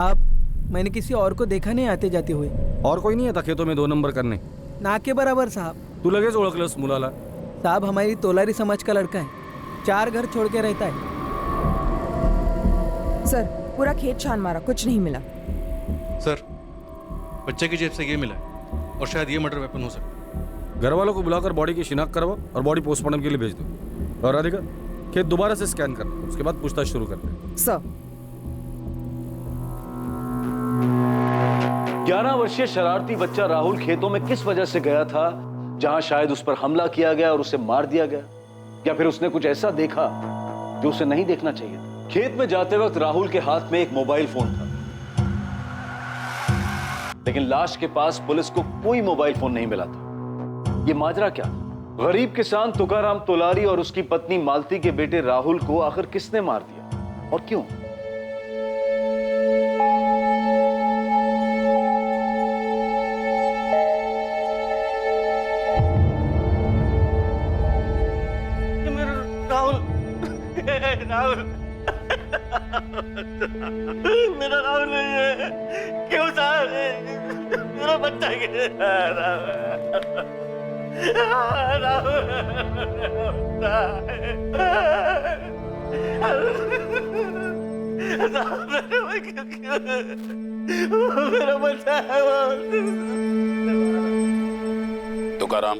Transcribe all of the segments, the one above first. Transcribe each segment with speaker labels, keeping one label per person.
Speaker 1: आप मैंने किसी और को देखा नहीं आते जाते हुए।
Speaker 2: और कोई नहीं आता खेतों में 2 नंबर करने?
Speaker 1: ना के बराबर साहब।
Speaker 2: तू लगेच ओळखलंस मुलाला?
Speaker 1: साहब हमारी तोलारी समाज का लड़का है, 4 घर छोड़ के रहता है।
Speaker 3: सर पूरा खेत छान मारा, कुछ नहीं मिला।
Speaker 4: सर बच्चे की जेब से ये मिला है और शायद ये मर्डर वेपन हो सकता है।
Speaker 2: घर वालों को बुलाकर बॉडी की शिनाख्त करवाओ और बॉडी पोस्टमार्टम के लिए भेज दो। और राधिका, खेत दोबारा से स्कैन कर, उसके बाद पूछताछ शुरू करते हैं।
Speaker 3: सर
Speaker 5: 11 वर्षीय शरारती बच्चा राहुल खेतों में किस वजह से गया था जहां शायद उस पर हमला किया गया और उसे मार दिया गया, या फिर उसने कुछ ऐसा देखा जो उसे नहीं देखना चाहिए था। खेत में जाते वक्त राहुल के हाथ में एक मोबाइल फोन था, लेकिन लाश के पास पुलिस को कोई मोबाइल फोन नहीं मिला था। ये माजरा क्या था? गरीब किसान तुकाराम तोलारी और उसकी पत्नी मालती के बेटे राहुल को आखिर किसने मार दिया और क्यों?
Speaker 6: राहुल मेरा राहुल नहीं है, क्यों साहब? मेरा बच्चा मेरा बच्चा
Speaker 7: तुकाराम,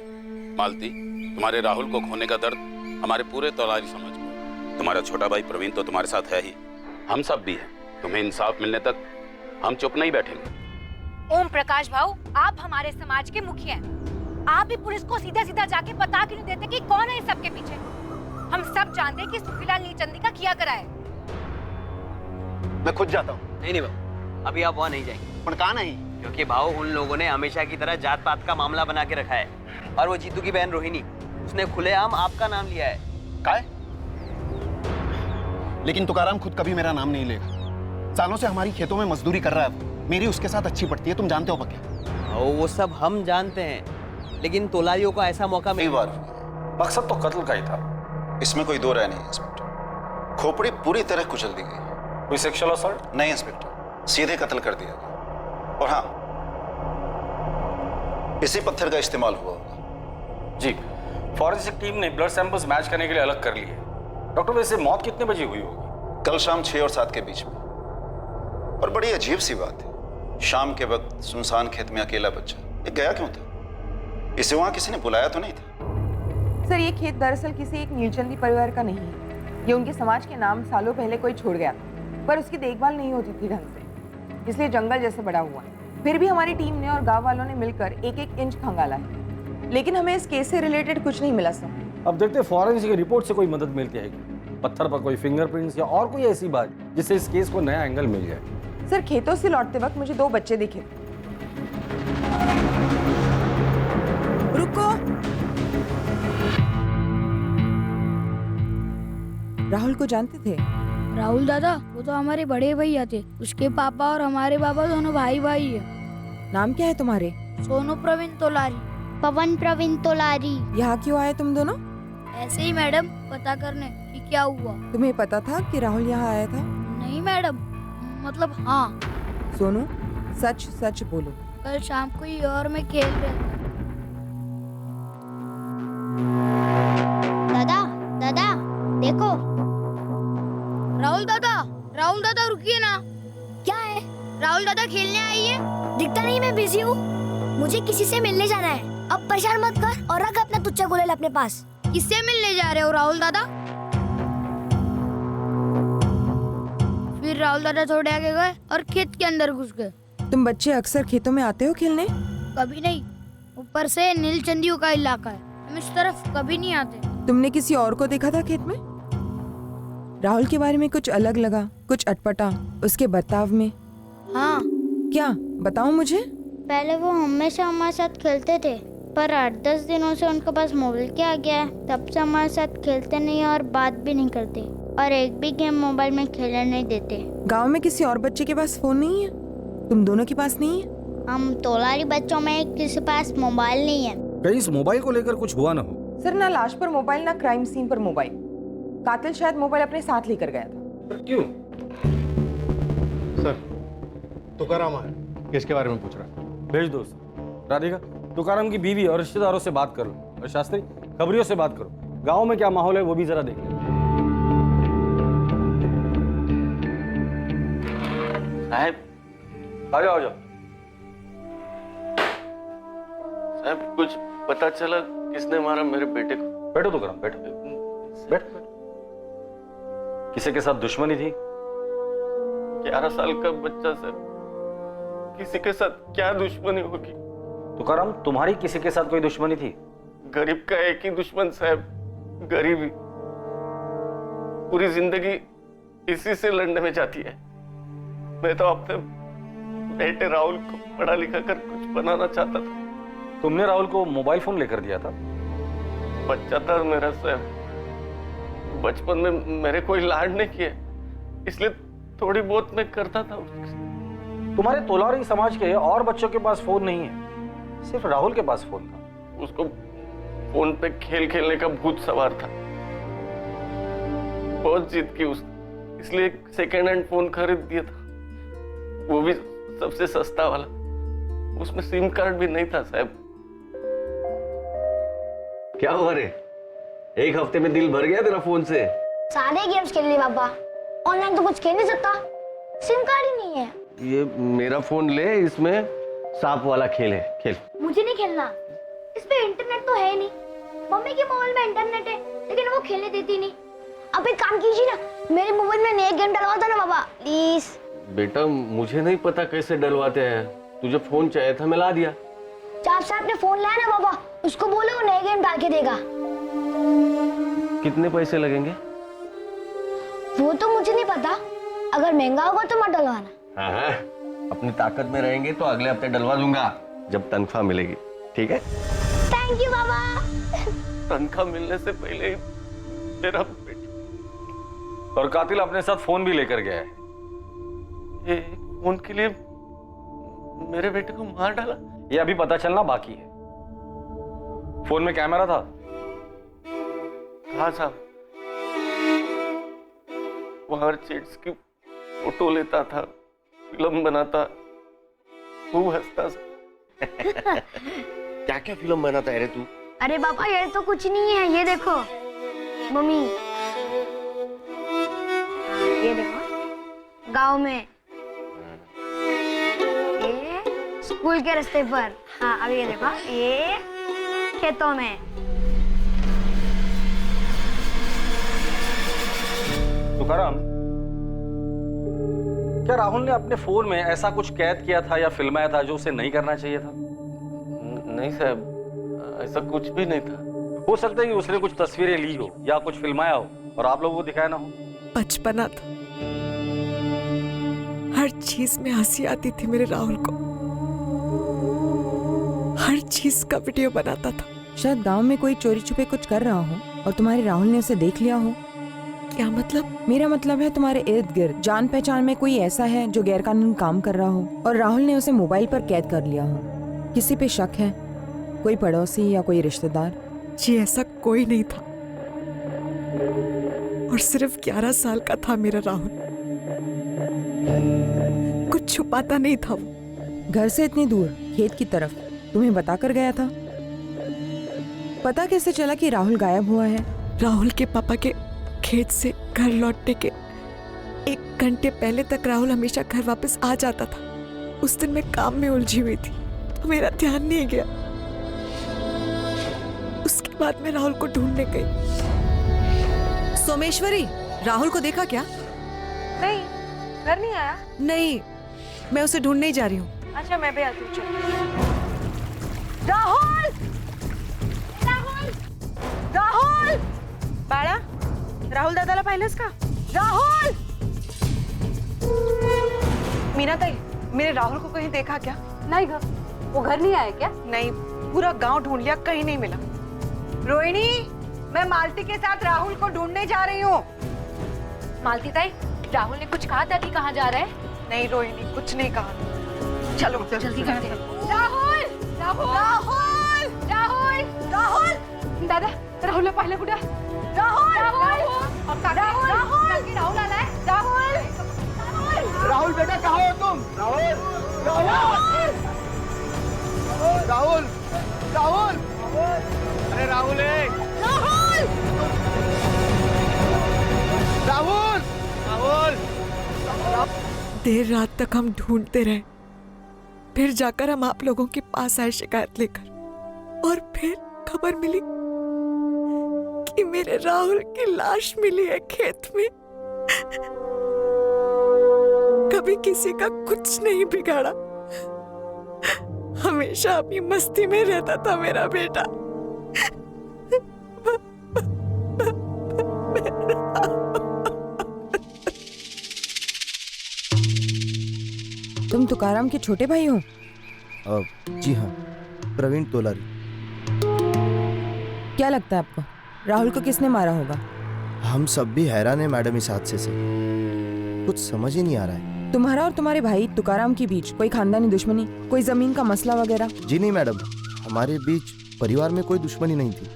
Speaker 7: मालती, तुम्हारे राहुल को खोने का दर्द हमारे पूरे तोलारी समाज को। तुम्हारा छोटा भाई प्रवीण तो तुम्हारे साथ है ही, हम सब भी हैं। तुम्हें इंसाफ मिलने तक हम चुप नहीं बैठेंगे।
Speaker 8: ओम प्रकाश भाऊ, आप हमारे समाज के मुखिया हैं। आप भी पुलिस को सीधा सीधा जाके बता क्यों नहीं देते कि कौन है इस सब के पीछे? हम सब जानते हैं कि सुखीलाल नीलचंदी का किया करा है।
Speaker 6: मैं खुद जाता हूँ।
Speaker 9: नहीं भाऊ, अभी आप वहाँ नहीं जाएंगे। पर कहाँ नहीं? क्योंकि भाऊ उन लोगों ने हमेशा की तरह जात पात का मामला बना के रखा है, और वो जीतू की बहन रोहिणी, उसने खुलेआम आपका नाम लिया है।
Speaker 6: काय? लेकिन तुकाराम खुद कभी मेरा नाम नहीं लेगा। सालों से हमारी खेतों में मजदूरी कर रहा है, मेरी उसके साथ अच्छी पड़ती है, तुम जानते हो पक्का?
Speaker 9: वो सब हम जानते हैं, लेकिन तोलारियों को ऐसा मौका मिल
Speaker 2: मकसद तो कत्ल का ही था,
Speaker 10: इसमें कोई दो राय नहीं इंस्पेक्टर। खोपड़ी पूरी तरह कुचल दी गई।
Speaker 2: कोई सेक्सुअल असॉल्ट?
Speaker 10: नहीं इंस्पेक्टर, सीधे कत्ल कर दिया गया। और हाँ, इसी पत्थर का इस्तेमाल हुआ होगा।
Speaker 2: जी, फॉरेंसिक टीम ने ब्लड सैंपल्स मैच करने के लिए अलग कर लिए। डॉक्टर, वैसे मौत कितने बजे हुई होगी?
Speaker 10: कल शाम 6 और 7 के बीच में। और बड़ी अजीब सी बात है, शाम के वक्त सुनसान खेत में अकेला बच्चा, ये गया क्यों था? इसे वहां किसी ने बुलाया तो नहीं था?
Speaker 3: सर ये खेत दरअसल किसी एक नीलचंदी परिवार का नहीं है, ये उनके समाज के नाम सालों पहले कोई छोड़ गया था, पर उसकी देखभाल नहीं होती थी ढंग से, इसलिए जंगल जैसे बड़ा हुआ है। फिर भी हमारी टीम ने और गाँव वालों ने मिलकर 1-1 इंच खंगाला है, लेकिन हमें इस केस से रिलेटेड कुछ नहीं मिला सर।
Speaker 2: अब देखते हैं फॉरेंसिक रिपोर्ट से कोई मदद मिलती है क्या? पत्थर पर कोई फिंगरप्रिंट्स या और कोई ऐसी बात जिससे इस केस को नया एंगल मिल जाए।
Speaker 3: सर खेतों से लौटते वक्त मुझे 2 बच्चे दिखे। रुको, राहुल को जानते थे?
Speaker 11: राहुल दादा, वो तो हमारे बड़े भैया थे, उसके पापा और हमारे पापा दोनों भाई भाई है।
Speaker 3: नाम क्या है तुम्हारे?
Speaker 11: सोनू प्रवीण तोलारी।
Speaker 12: पवन प्रवीण तोलारी।
Speaker 3: यहाँ क्यों आए तुम दोनों?
Speaker 11: ऐसे ही मैडम, पता करने कि क्या हुआ।
Speaker 3: तुम्हें पता था कि राहुल यहाँ आया था?
Speaker 11: नहीं मैडम, मतलब हाँ।
Speaker 3: सोनू सच सच बोलो।
Speaker 11: कल शाम को ईयर में खेल रहे थे।
Speaker 12: दादा दादा देखो।
Speaker 11: राहुल दादा रुकिए ना।
Speaker 12: क्या है?
Speaker 11: राहुल दादा खेलने आई है।
Speaker 12: दिखता नहीं, मैं बिजी हूँ, मुझे किसी से मिलने जाना है। अब परेशान मत कर और रख अपना तुच्चा गुलेल अपने पास।
Speaker 11: किससे मिलने जा रहे हो राहुल दादा? फिर राहुल दादा थोड़े आगे गए और खेत के अंदर घुस गए।
Speaker 3: तुम बच्चे अक्सर खेतों में आते हो खेलने?
Speaker 11: कभी नहीं, ऊपर से नीलचंदियों का इलाका है, हम इस तरफ कभी नहीं आते।
Speaker 3: तुमने किसी और को देखा था खेत में? राहुल के बारे में कुछ अलग लगा, कुछ अटपटा उसके बर्ताव में?
Speaker 11: हाँ।
Speaker 3: क्या, बताओ मुझे।
Speaker 12: पहले वो हमेशा हमारे साथ खेलते थे, पर 8-10 दिनों से उनके पास मोबाइल क्या आ गया है, तब से हमारे साथ खेलते नहीं और बात भी नहीं करते, और एक भी गेम मोबाइल में खेलने नहीं देते।
Speaker 3: गांव में किसी और बच्चे के पास फोन नहीं है? तुम दोनों के पास नहीं है?
Speaker 12: हम तोलारी बच्चों में किसी पास मोबाइल नहीं है।
Speaker 2: कहीं इस मोबाइल को लेकर कुछ हुआ ना हो?
Speaker 3: सर ना लाश पर मोबाइल, ना क्राइम सीन पर मोबाइल। कातिल शायद मोबाइल अपने साथ लेकर गया था।
Speaker 2: क्यों?
Speaker 4: सर, तुकाराम है, किसके बारे में पूछ रहा है?
Speaker 2: भेज दो उसे। राधिका, तुकाराम की बीवी और रिश्तेदारों से बात कर लो, और शास्त्री खबरियों से बात करो। गांव में क्या माहौल है वो भी जरा देख लो।
Speaker 9: साहब,
Speaker 2: आ जाओ, आ जाओ।
Speaker 9: साहब कुछ पता चला किसने मारा मेरे बेटे को?
Speaker 2: बैठो तुकाराम, बैठो बैठ। किसी के साथ दुश्मनी थी?
Speaker 9: 11 साल का बच्चा सर, किसी के साथ क्या दुश्मनी होगी?
Speaker 2: तुकाराम, तुम्हारी किसी के साथ कोई दुश्मनी थी?
Speaker 9: गरीब का एक ही दुश्मन साहब, गरीबी। पूरी जिंदगी इसी से लड़ने में जाती है। मैं तो अपने बेटे राहुल को पढ़ा लिखा कर कुछ बनाना चाहता था।
Speaker 2: तुमने राहुल को मोबाइल फोन लेकर दिया था?
Speaker 9: बच्चा था मेरा साहब, बचपन में मेरे कोई लाड नहीं किए, इसलिए थोड़ी बहुत मैं करता था।
Speaker 2: तुम्हारे तोलारी समाज के और बच्चों के पास फोन नहीं है, सिर्फ राहुल के पास फोन था।
Speaker 9: उसको फोन पे खेल खेलने का भूत सवार था। बहुत जिद की उसने, इसलिए सेकेंड हैंड फोन खरीद दिया था, वो भी सबसे सस्ता वाला। उसमें सिम कार्ड भी नहीं था साहब।
Speaker 13: क्या हुआ रे? एक हफ्ते में दिल भर गया तेरा फोन से?
Speaker 12: सारे गेम्स खेल लिए पापा, ऑनलाइन तो कुछ खेल नहीं सकता, सिम कार्ड ही नहीं है।
Speaker 13: ये मेरा फोन ले, इसमें सांप वाला खेल है, खेल।
Speaker 12: मुझे नहीं खेलना, इस पे इंटरनेट तो है नहीं। मम्मी के मोबाइल में इंटरनेट है, लेकिन वो खेलने देती नहीं। अब एक काम कीजिए ना, मेरे मोबाइल में नया गेम डलवा दो ना पापा, प्लीज।
Speaker 13: बेटा मुझे नहीं पता कैसे डलवाते हैं, तुझे फोन चाहिए था मैं ला दिया।
Speaker 12: जब से आपने फोन लाया ना पापा, उसको बोलो वो नया गेम डाल के देगा।
Speaker 13: कितने पैसे लगेंगे?
Speaker 12: वो तो मुझे नहीं पता, अगर महंगा होगा तो मत डलवाना।
Speaker 13: हाँ, अपनी ताकत में रहेंगे तो अगले हफ्ते डलवा दूंगा, जब तनख्वाह मिलेगी, ठीक है?
Speaker 12: थैंक यू बाबा।
Speaker 9: तनख्वाह मिलने से पहले ही मेरा बेटा,
Speaker 2: और कातिल अपने साथ फोन भी लेकर गया है।
Speaker 9: ये फोन के लिए मेरे बेटे को मार डाला?
Speaker 2: ये अभी पता चलना बाकी है। फोन में कैमरा था?
Speaker 9: हाँ साहब, वो हर चीज की फोटो लेता था, फिल्म बनाता, खूब हंसता।
Speaker 13: क्या क्या फिल्म बनाता है रे तू?
Speaker 12: अरे पापा ये तो कुछ नहीं है, ये देखो मम्मी, ये देखो गांव में, ये स्कूल के रास्ते पर, हाँ अब ये देखो ये खेतों में।
Speaker 2: तुकाराम, क्या राहुल ने अपने फोन में ऐसा कुछ कैद किया था या फिल्माया था जो उसे नहीं करना चाहिए था?
Speaker 9: नहीं साहब, ऐसा कुछ भी नहीं था।
Speaker 2: हो सकता है कि उसने कुछ तस्वीरें ली हो या कुछ फिल्माया हो और आप लोगों को दिखाया ना हो।
Speaker 14: बचपना था, हर चीज में हंसी आती थी मेरे राहुल को, हर चीज का वीडियो बनाता था।
Speaker 3: शायद गांव में कोई चोरी छुपे कुछ कर रहा हो और तुम्हारे राहुल ने उसे देख लिया हो।
Speaker 14: क्या मतलब?
Speaker 3: मेरा मतलब है तुम्हारे इर्द गिर्द जान पहचान में कोई ऐसा है जो गैरकानूनी काम कर रहा हो और राहुल ने उसे मोबाइल पर कैद कर लिया हो। किसी पे शक है? कोई पड़ोसी या कोई रिश्तेदार?
Speaker 14: जी ऐसा कोई नहीं था, और सिर्फ 11 साल का था मेरा राहुल, कुछ छुपाता नहीं था वो।
Speaker 3: घर से इतनी दूर खेत की तरफ तुम्हें बताकर गया था? पता कैसे चला कि राहुल गायब हुआ है?
Speaker 14: राहुल के पापा के खेत से घर लौटने के 1 घंटे पहले तक राहुल हमेशा घर वापस आ जाता था। उस दिन मैं काम में उलझी हुई थी तो मेरा ध्यान नहीं गया। उसके बाद मैं राहुल को ढूंढने गई।
Speaker 15: सोमेश्वरी, राहुल को देखा क्या?
Speaker 3: नहीं, घर नहीं आया।
Speaker 15: नहीं, मैं उसे ढूंढने ही जा रही हूँ।
Speaker 3: अच्छा मैं भी आती हूँ। राहुल! राहुल! राहुल! बाळा, राहुल दादाला पाहिलंस का? राहुल! मीना ताई, मेरे राहुल को कहीं देखा क्या?
Speaker 8: नहीं घर, वो घर नहीं आया क्या?
Speaker 3: नहीं, पूरा गांव ढूंढ लिया, कहीं नहीं मिला। रोहिणी, मैं मालती के साथ राहुल को ढूंढने जा रही हूँ।
Speaker 8: मालती ताई, राहुल ने कुछ कहा था कि कहाँ जा रहा है?
Speaker 3: नहीं रोहिणी, कुछ नहीं कहा। चलो
Speaker 8: जल्दी करते हैं।
Speaker 3: राहुल! राहुल! राहुल! राहुल! राहुल!
Speaker 8: दादा, राहुलला पाहिलं कुठे?
Speaker 3: राहुल!
Speaker 8: राहुल!
Speaker 3: राहुल!
Speaker 8: राहुल आलाय?
Speaker 3: राहुल!
Speaker 6: राहुल बेटा कहाँ हो तुम? राहुल! राहुल राहुल अरे राहुल है राहुल राहुल राहुल।
Speaker 14: देर रात तक हम ढूंढते रहे, फिर जाकर हम आप लोगों के पास आए शिकायत लेकर, और फिर खबर मिली कि मेरे राहुल की लाश मिली है खेत में। कभी किसी का कुछ नहीं बिगाड़ा, हमेशा अपनी मस्ती में रहता था मेरा बेटा।
Speaker 3: तुम तुकाराम के छोटे भाई हो?
Speaker 16: जी हाँ, प्रवीण तोलारी।
Speaker 3: क्या लगता है आपको राहुल को किसने मारा होगा?
Speaker 16: हम सब भी हैरान हैं मैडम इस हादसे से, कुछ समझ ही नहीं आ रहा है।
Speaker 3: तुम्हारा और तुम्हारे भाई तुकाराम के बीच कोई खानदानी दुश्मनी, कोई जमीन का मसला वगैरह?
Speaker 16: जी नहीं मैडम, हमारे बीच परिवार में कोई दुश्मनी नहीं थी,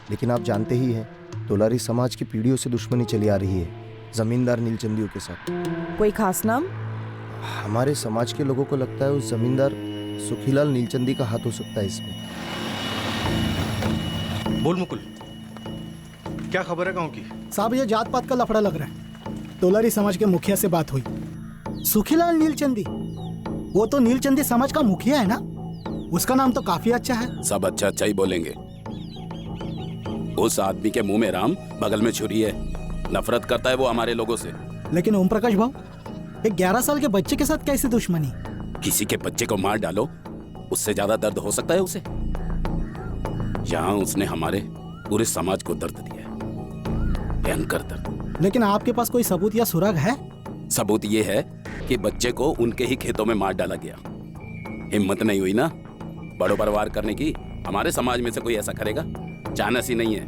Speaker 16: लेकिन आप जानते ही हैं तोलारी समाज की पीढ़ियों से दुश्मनी चली आ रही है जमींदार नीलचंदियों के साथ।
Speaker 3: कोई खास नाम?
Speaker 16: हमारे समाज के लोगों को लगता है उस जमींदार सुखीलाल नीलचंदी का हाथ हो सकता है इसमें।
Speaker 4: बोल मुकुल, क्या खबर है गांव की?
Speaker 17: साहब ये जात पात का लफड़ा लग रहा है। तोलारी समाज के मुखिया से बात हुई। सुखीलाल नीलचंदी, वो तो नीलचंदी समाज का मुखिया है ना, उसका नाम तो काफी अच्छा है।
Speaker 7: सब अच्छा अच्छा ही बोलेंगे। उस आदमी के मुंह में राम, बगल में छुरी है। नफरत करता है वो हमारे लोगों से।
Speaker 17: लेकिन ओम प्रकाश भाऊ, एक 11 साल के बच्चे के साथ कैसी दुश्मनी?
Speaker 7: किसी के बच्चे को मार डालो, उससे ज्यादा दर्द हो सकता है उसे? यहाँ उसने हमारे पूरे समाज को दर्द दिया है, भयंकर दर्द।
Speaker 17: लेकिन आपके पास कोई सबूत या सुराग है?
Speaker 7: सबूत ये है कि बच्चे को उनके ही खेतों में मार डाला गया। हिम्मत नहीं हुई ना बड़ों पर वार करने की? हमारे समाज में से कोई ऐसा करेगा? चानस ही नहीं है।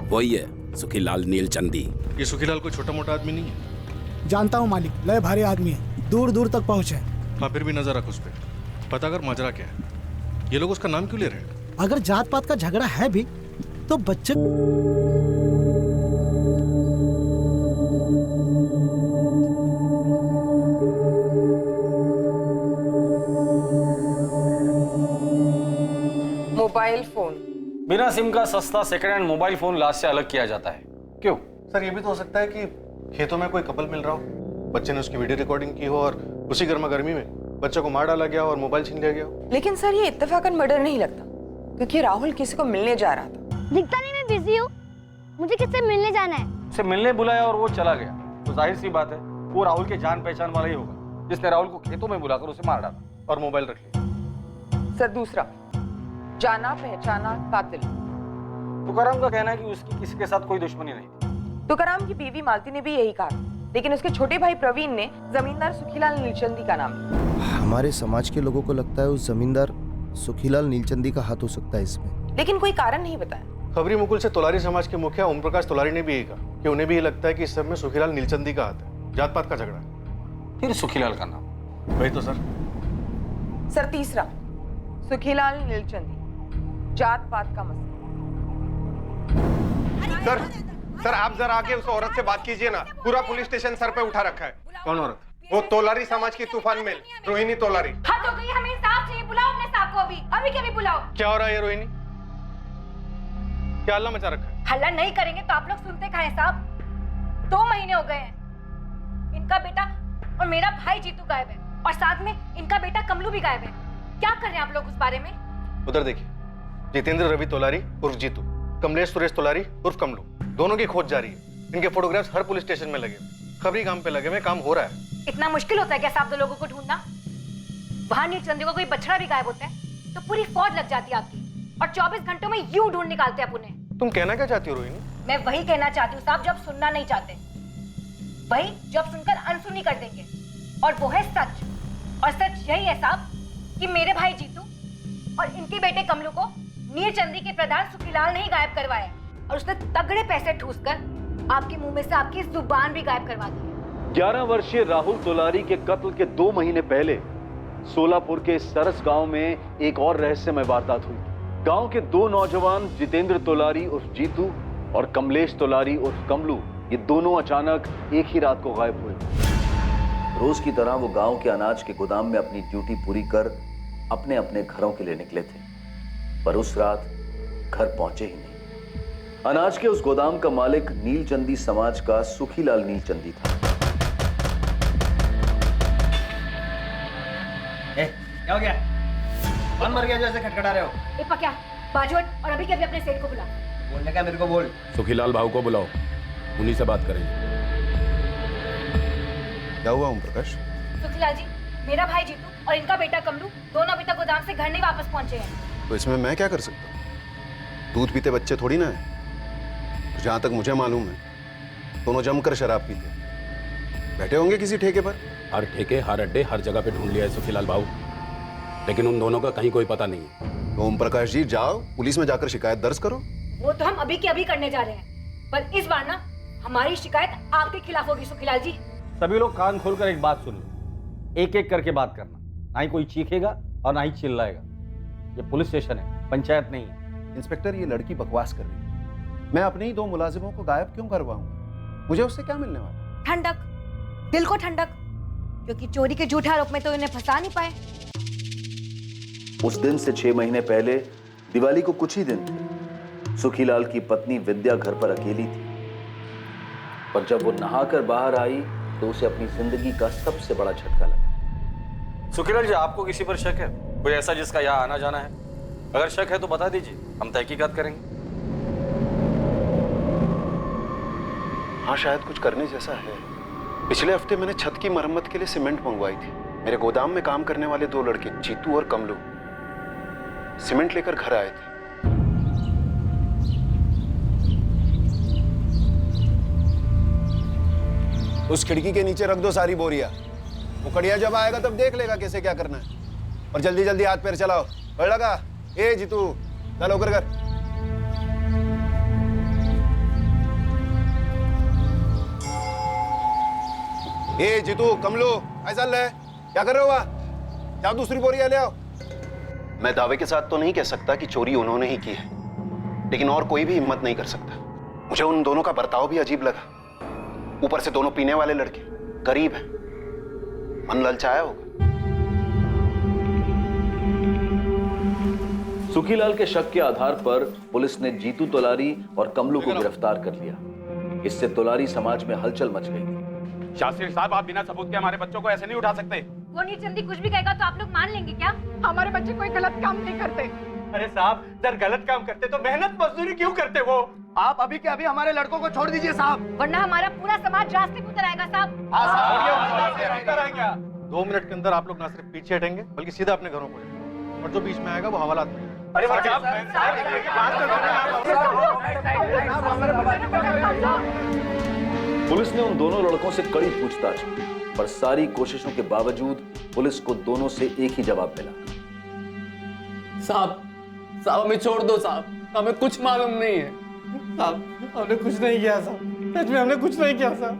Speaker 7: वही है सुखीलाल नीलचंदी।
Speaker 4: ये सुखीलाल कोई छोटा मोटा आदमी नहीं है।
Speaker 17: जानता हूँ मालिक, लय भारी आदमी है, दूर दूर तक पहुँचे।
Speaker 4: हाँ, फिर भी नजर रख उस पर, पता कर माजरा क्या है। ये लोग उसका नाम क्यों ले रहे हैं?
Speaker 17: अगर जात पात का झगड़ा है भी तो बच्चे
Speaker 3: मोबाइल फोन।
Speaker 2: बिना सिम का सस्ता सेकंड हैंड मोबाइल फोन लाश से अलग किया जाता है। क्यों?
Speaker 4: सर, ये भी तो हो सकता है कि खेतों में कोई कपल मिल रहा हो, बच्चे ने उसकी वीडियो रिकॉर्डिंग की हो और उसी गर्मा गर्मी में बच्चे को मार डाला गया और मोबाइल छीन लिया गया हो।
Speaker 3: लेकिन सर ये इत्तेफाकन मर्डर नहीं लगता, क्योंकि राहुल किसी को मिलने जा रहा था।
Speaker 12: दिखता नहीं, मैं बिजी हूँ, मुझे किससे मिलने जाना है।
Speaker 2: उसे मिलने बुलाया और वो चला गया, तो जाहिर सी बात है वो राहुल के जान पहचान वाला ही होगा जिसने राहुल को खेतों में बुलाकर उसे मार डाला
Speaker 4: और मोबाइल रख लिया।
Speaker 3: सर दूसरा, जाना पहचाना कातिल।
Speaker 2: तुकाराम का कहना है कि उसकी किसी के साथ कोई दुश्मनी नहीं थी।
Speaker 3: तुकाराम की बीवी मालती ने भी यही कहा, लेकिन उसके छोटे भाई प्रवीण ने जमींदार सुखीलाल नीलचंदी का नाम लिया।
Speaker 16: हमारे समाज के लोगों को लगता है उस जमींदार सुखीलाल नीलचंदी का हाथ हो सकता है इसमें,
Speaker 3: लेकिन कोई कारण नहीं बताया।
Speaker 4: खबरी मुकुल से तोलारी समाज के मुखिया ओम प्रकाश तोलारी ने भी यही कहा कि उन्हें भी ये लगता है कि इस सब में सुखीलाल नीलचंदी का हाथ है, जात पात का झगड़ा है।
Speaker 2: फिर सुखीलाल का नाम?
Speaker 4: वही तो सर।
Speaker 3: सर तीसरा, सुखीलाल नीलचंदी, जात पात का मसला।
Speaker 6: सर आप जरा आके उस औरत से बात कीजिए ना, पूरा पुलिस स्टेशन सर पे उठा रखा है।
Speaker 4: कौन औरत?
Speaker 6: वो तोलारी समाज की तूफान मेल रोहिणी तोलारी।
Speaker 8: हद हो गई, हमें इंसाफ चाहिए। बुलाओ अपने साहब को, अभी के अभी बुलाओ।
Speaker 4: क्या हो रहा है ये रोहिणी? क्या हल्ला मचा रखा है?
Speaker 8: हल्ला नहीं करेंगे तो आप लोग सुनते कहाँ हैं साहब? 2 महीने हो गए हैं, इनका बेटा और मेरा भाई जीतू गायब है, और साथ में इनका बेटा कमलू भी गायब है। क्या कर रहे हैं आप लोग उस बारे में?
Speaker 4: उधर देखिए, जितेंद्र रवि तोलारी उर्फ जीतू, कमलेश सुरेश तोलारी उर्फ कमलू, दोनों की खोज जारी है। इनके फोटोग्राफ्स हर पुलिस स्टेशन में लगे, खबरी काम पे लगे हुए, काम हो रहा है।
Speaker 8: इतना मुश्किल होता है क्या साहब 2 लोगों को ढूंढना? वहां नीलचंदी को कोई बछड़ा भी गायब होता है तो पूरी फौज लग जाती है आपकी, और 24 घंटों में यूं ढूंढ निकालते हैं आप उन्हें।
Speaker 4: तुम कहना क्या चाहती हो रोहिणी?
Speaker 8: मैं वही कहना चाहती हूँ साहब, जब सुनना नहीं चाहते, वही जब सुनकर अनसुनी कर देंगे, और वो है सच। और सच यही है साहब कि मेरे भाई जीतू और इनके बेटे कमलू को नीलचंदी के प्रधान सुखीलाल ने ही गायब करवाया, और उसने तगड़े पैसे ठूसकर आपके मुंह में से आपकी जुबान भी गायब करवा दी।
Speaker 5: 11 वर्षीय राहुल तोलारी के कत्ल के 2 महीने पहले सोलापुर के सरस गांव में एक और रहस्यमय वारदात हुई। गांव के 2 नौजवान जितेंद्र तोलारी उर्फ जीतू और कमलेश तोलारी उर्फ कमलू, ये दोनों अचानक एक ही रात को गायब हुए। रोज की तरह वो गांव के अनाज के गोदाम में अपनी ड्यूटी पूरी कर अपने अपने घरों के लिए निकले थे, पर उस रात घर पहुंचे ही नहीं। अनाज के उस गोदाम का मालिक नीलचंदी समाज का सुखीलाल नीलचंदी था।
Speaker 1: क्या हो गया? कौन मर गया जो ऐसे खटखटा रहे हो?
Speaker 8: ए पक्या, बाजू हट और अभी के अभी अपने सेठ को बुला।
Speaker 1: बोलने का मेरे को बोल।
Speaker 2: सुखीलाल भाऊ को बुलाओ, उन्हीं से बात करेंगे।
Speaker 6: क्या हुआ ओम प्रकाश?
Speaker 8: सुखीलाल जी, मेरा भाई जीतू और इनका बेटा कमलू दोनों अभी तक गोदाम से घर नहीं वापस पहुंचे हैं।
Speaker 6: तो इसमें मैं क्या कर सकता हूँ? दूध पीते बच्चे थोड़ी ना है। जहां तक मुझे मालूम है दोनों जमकर शराब पीते, बैठे होंगे किसी ठेके पर।
Speaker 2: हर ठेके, हर अड्डे, हर जगह पे ढूंढ लिया है सुखीलाल भाऊ, लेकिन उन दोनों का कहीं कोई पता नहीं है।
Speaker 6: ओम प्रकाश जी, जाओ पुलिस में जाकर शिकायत दर्ज करो।
Speaker 8: वो तो हम अभी के अभी करने जा रहे हैं, पर इस बार ना हमारी शिकायत आपके खिलाफ होगी सुखीलाल जी।
Speaker 2: सभी लोग कान खोलकर एक बात सुन लो, एक एक करके बात करना, ना ही कोई चीखेगा और ना ही चिल्लाएगा। ये पुलिस स्टेशन है, पंचायत नहीं है।
Speaker 6: इंस्पेक्टर, ये लड़की बकवास कर रही है। मैं अपने ही 2 मुलाजिमों को गायब क्यों करवाऊंगा? मुझे उससे क्या मिलने वाला?
Speaker 8: ठंडक, दिल को ठंडक, क्योंकि चोरी के झूठे आरोप में तो इन्हें फंसा नहीं पाए।
Speaker 5: उस दिन से 6 महीने पहले दिवाली को कुछ ही दिन थे। सुखीलाल की पत्नी विद्या घर पर अकेली थी, पर जब वो नहाकर बाहर आई तो उसे अपनी जिंदगी का सबसे बड़ा झटका लगा।
Speaker 2: सुखीलाल जी, आपको किसी पर शक है? कोई ऐसा जिसका यहाँ आना जाना है? अगर शक है तो बता दीजिए, हम तहकीकात करेंगे।
Speaker 6: हाँ, शायद कुछ करने जैसा है। पिछले हफ्ते मैंने छत की मरम्मत के लिए सीमेंट मंगवाई थी। मेरे गोदाम में काम करने वाले 2 लड़के जीतू और कमलू सीमेंट लेकर घर आए थे। उस खिड़की के नीचे रख दो सारी बोरियां। उकड़िया जब आएगा तब देख लेगा कैसे क्या करना है। और जल्दी जल्दी हाथ पैर चलाओ। बढ़ लगा। ए जीतू, चलो कर कर। ए जीतू, कमलू, ऐसा ले, क्या कर रहे हो वहां? जाओ दूसरी बोरियां ले आओ। मैं दावे के साथ तो नहीं कह सकता कि चोरी उन्होंने ही की है, लेकिन और कोई भी हिम्मत नहीं कर सकता। मुझे उन दोनों का बर्ताव भी अजीब लगा। ऊपर से दोनों पीने वाले लड़के, गरीब हैं, मन ललचाया होगा।
Speaker 5: सुखीलाल के शक के आधार पर पुलिस ने जीतू तोलारी और कमलू को गिरफ्तार कर लिया। इससे तोलारी समाज में हलचल मच गई।
Speaker 7: शास्त्री साहब, आप बिना सबूत के हमारे बच्चों को ऐसे नहीं उठा सकते।
Speaker 8: वो नीलचंदी कुछ भी कहेगा तो आप लोग मान लेंगे क्या?
Speaker 18: हमारे बच्चे कोई गलत काम नहीं करते। अरे साहब, अगर गलत काम करते तो मेहनत मजदूरी क्यों करते वो? आप अभी के अभी हमारे लड़कों को छोड़ दीजिए साहब,
Speaker 8: वरना हमारा पूरा समाज रास्ते पे उतर आएगा साहब।
Speaker 4: 2 मिनट के अंदर आप लोग ना सिर्फ पीछे हटेंगे बल्कि सीधा अपने घरों को जाएंगे, और जो बीच में आएगा वो हवालात में।
Speaker 5: पुलिस ने उन दोनों लड़कों से कड़ी पूछताछ की, पर सारी कोशिशों के बावजूद पुलिस को दोनों से एक ही जवाब मिला।
Speaker 18: साहब हमें छोड़ दो साहब, हमें कुछ मालूम नहीं है साहब, हमने कुछ नहीं किया साहब, सच में हमने कुछ नहीं किया साहब।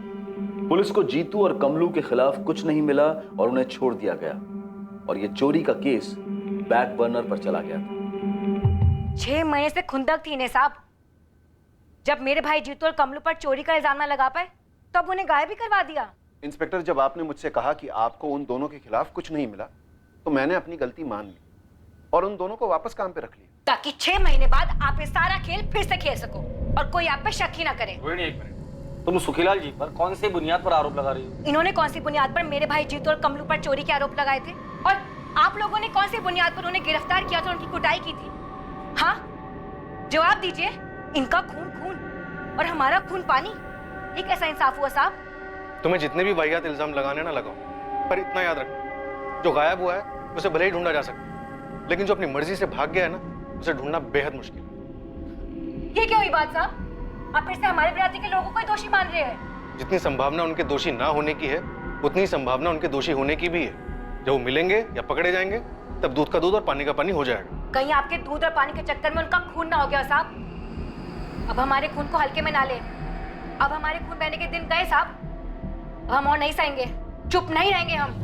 Speaker 5: पुलिस को जीतू और कमलू के खिलाफ कुछ नहीं मिला और उन्हें छोड़ दिया गया, और ये चोरी का केस बैक बर्नर पर चला गया था।
Speaker 8: 6 महीने से खुंदक थी इन्हें साहब। जब मेरे भाई जीतू और कमलू पर चोरी का इल्जाम न लगा पाए तब उन्हें गायब भी करवा दिया।
Speaker 6: इंस्पेक्टर, जब आपने मुझझसे कहा कि आपको उन दोनों के खिलाफ कुछ नहीं मिला तो मैंने अपनी गलती मान ली और उन दोनों को वापस काम पे रख लिया,
Speaker 8: ताकि 6 महीने बाद आप ये सारा खेल फिर से खेल सको और कोई आप पे शक ही ना करे।
Speaker 2: एक मिनट, तुम सुखीलाल जी पर कौन सी बुनियाद पर आरोप लगा रही हो?
Speaker 8: इन्होंने कौन सी बुनियाद पर मेरे भाई जीतू और कमलू पर चोरी के आरोप लगाए थे, और आप लोगों ने कौन सी बुनियाद पर उन्हें गिरफ्तार किया था, उनकी कुटाई की थी? हाँ, जवाब दीजिए। इनका खून खून और हमारा खून पानी, ये कैसा इंसाफ हुआ साहब?
Speaker 4: तुम्हें जितने भी वाहियात इल्जाम लगाने ना लगाओ, पर इतना याद रखो, जो गायब हुआ है उसे भले ही ढूंढा जा सकता है, लेकिन जो अपनी मर्जी से भाग गया है ना, उसे ढूंढना बेहद मुश्किल है।
Speaker 8: ये क्या हुई बात साहब? आप फिर से हमारे बिरादरी के लोगों को ही दोषी मान रहे हैं।
Speaker 4: जितनी संभावना उनके दोषी ना होने की है, उतनी ही संभावना उनके दोषी होने की भी है। जब वो मिलेंगे या पकड़े जाएंगे तब दूध का दूध और पानी का पानी हो जाएगा।
Speaker 8: कहीं आपके दूध और पानी के चक्कर में उनका खून ना हो गया साहब। अब हमारे खून को हल्के में ना ले। अब हमारे खून बहने के दिन गए साहब। अब हम और नहीं सहेंगे, चुप नहीं रहेंगे हम।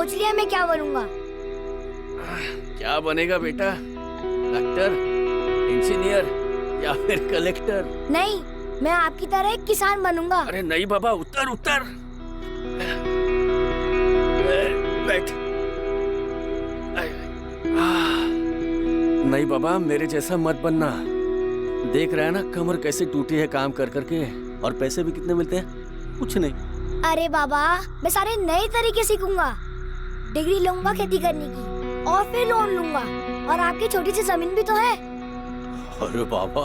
Speaker 11: सोच लिया मैं क्या बनूंगा।
Speaker 18: क्या बनेगा बेटा? डॉक्टर, इंजीनियर या फिर कलेक्टर?
Speaker 11: नहीं, मैं आपकी तरह एक किसान बनूंगा।
Speaker 18: अरे नहीं बाबा, उतर उतर। बैठ। नहीं बाबा, मेरे जैसा मत बनना। देख रहा है ना कमर कैसे टूटी है काम कर करके, और पैसे भी कितने मिलते हैं? कुछ नहीं।
Speaker 11: अरे बाबा, मैं सारे नए तरीके सीखूंगा। डिग्री लूंगा खेती करने की और फिर लोन लूंगा, और आपकी छोटी सी जमीन भी तो है।
Speaker 18: अरे बाबा,